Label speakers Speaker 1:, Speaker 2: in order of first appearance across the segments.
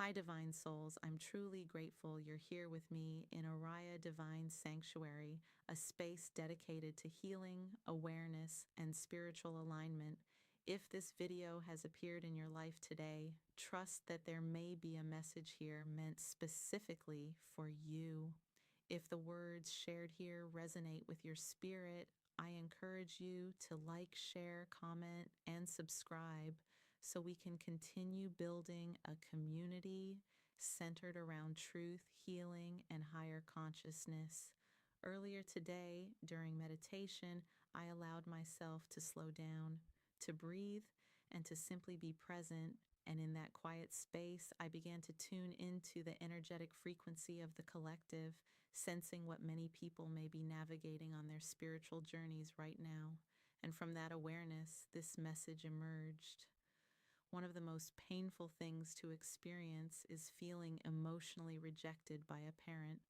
Speaker 1: Hi, Divine Souls. I'm truly grateful you're here with me in Oriah Divine Sanctuary, a space dedicated to healing, awareness, and spiritual alignment. If this video has appeared in your life today, trust that there may be a message here meant specifically for you. If the words shared here resonate with your spirit, I encourage you to like, share, comment, and subscribe so we can continue building a community centered around truth, healing, and higher consciousness. Earlier today, during meditation, I allowed myself to slow down, to breathe, and to simply be present. And in that quiet space, I began to tune into the energetic frequency of the collective, sensing what many people may be navigating on their spiritual journeys right now. And from that awareness, this message emerged. One of the most painful things to experience is feeling emotionally rejected by a parent,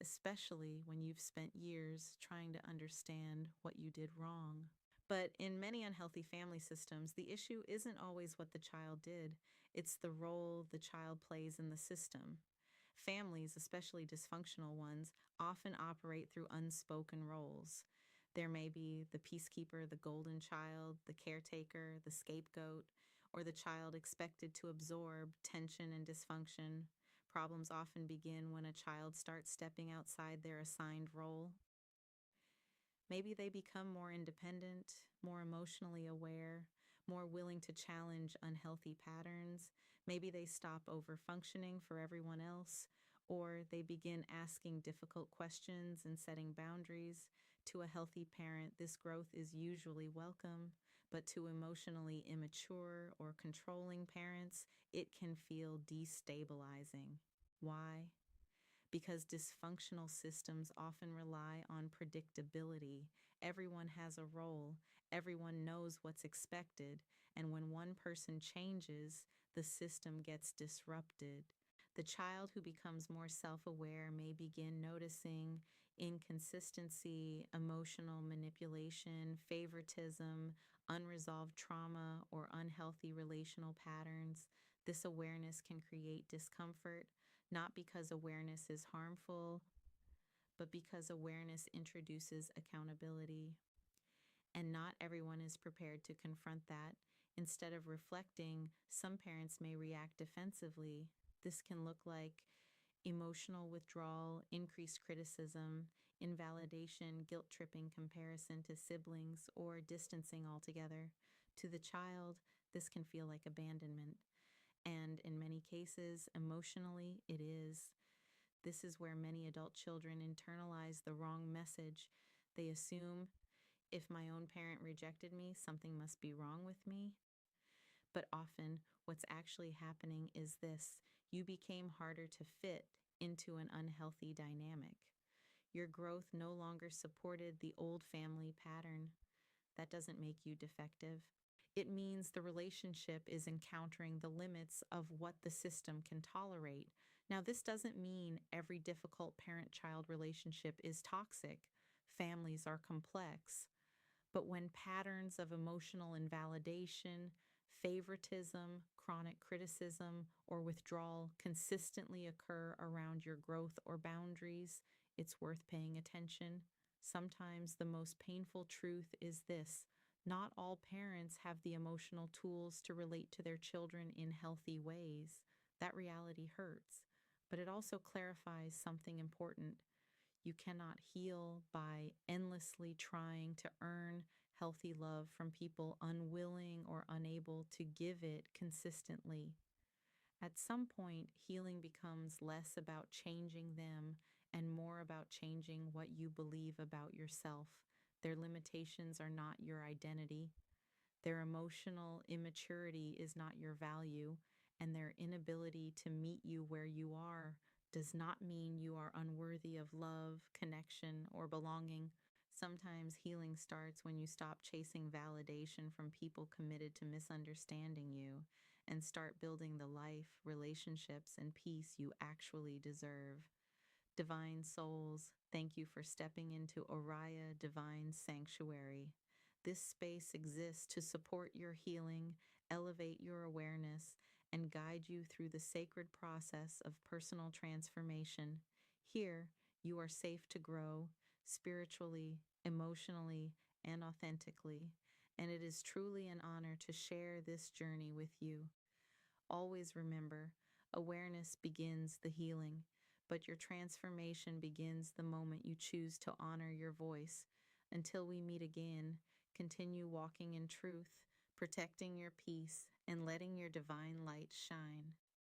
Speaker 1: especially when you've spent years trying to understand what you did wrong. But in many unhealthy family systems, the issue isn't always what the child did, it's the role the child plays in the system. Families, especially dysfunctional ones, often operate through unspoken roles. There may be the peacekeeper, the golden child, the caretaker, the scapegoat, or the child expected to absorb tension and dysfunction. Problems often begin when a child starts stepping outside their assigned role. Maybe they become more independent, more emotionally aware, more willing to challenge unhealthy patterns. Maybe they stop over functioning for everyone else, or they begin asking difficult questions and setting boundaries. To a healthy parent, this growth is usually welcome, but to emotionally immature or controlling parents, it can feel destabilizing. Why? Because dysfunctional systems often rely on predictability. Everyone has a role, everyone knows what's expected, and when one person changes, the system gets disrupted. The child who becomes more self aware may begin noticing inconsistency, emotional manipulation, favoritism, unresolved trauma, or unhealthy relational patterns. This awareness can create discomfort, not because awareness is harmful, but because awareness introduces accountability. And not everyone is prepared to confront that. Instead of reflecting, some parents may react defensively. This can look like emotional withdrawal, increased criticism, invalidation, guilt tripping comparison to siblings, or distancing altogether. To the child, this can feel like abandonment. And in many cases, emotionally, it is. This is where many adult children internalize the wrong message. They assume if my own parent rejected me, something must be wrong with me. But often, what's actually happening is this: you became harder to fit into an unhealthy dynamic. Your growth no longer supported the old family pattern. That doesn't make you defective. It means the relationship is encountering the limits of what the system can tolerate. Now, this doesn't mean every difficult parent child relationship is toxic. Families are complex. But when patterns of emotional invalidation, favoritism, chronic criticism, or withdrawal consistently occur around your growth or boundaries, it's worth paying attention. Sometimes the most painful truth is this: not all parents have the emotional tools to relate to their children in healthy ways. That reality hurts, but it also clarifies something important. You cannot heal by endlessly trying to earn healthy love from people unwilling or unable to give it consistently. At some point, healing becomes less about changing them and more about changing what you believe about yourself. Their limitations are not your identity. Their emotional immaturity is not your value, and their inability to meet you where you are does not mean you are unworthy of love, connection, or belonging. Sometimes healing starts when you stop chasing validation from people committed to misunderstanding you and start building the life, relationships, and peace you actually deserve. Divine souls, thank you for stepping into Oriah Divine Sanctuary. This space exists to support your healing, elevate your awareness, and guide you through the sacred process of personal transformation. Here, you are safe to grow spiritually, emotionally, and authentically, and it is truly an honor to share this journey with you. Always remember, awareness begins the healing, but your transformation begins the moment you choose to honor your voice. Until we meet again, continue walking in truth, protecting your peace, and letting your divine light shine.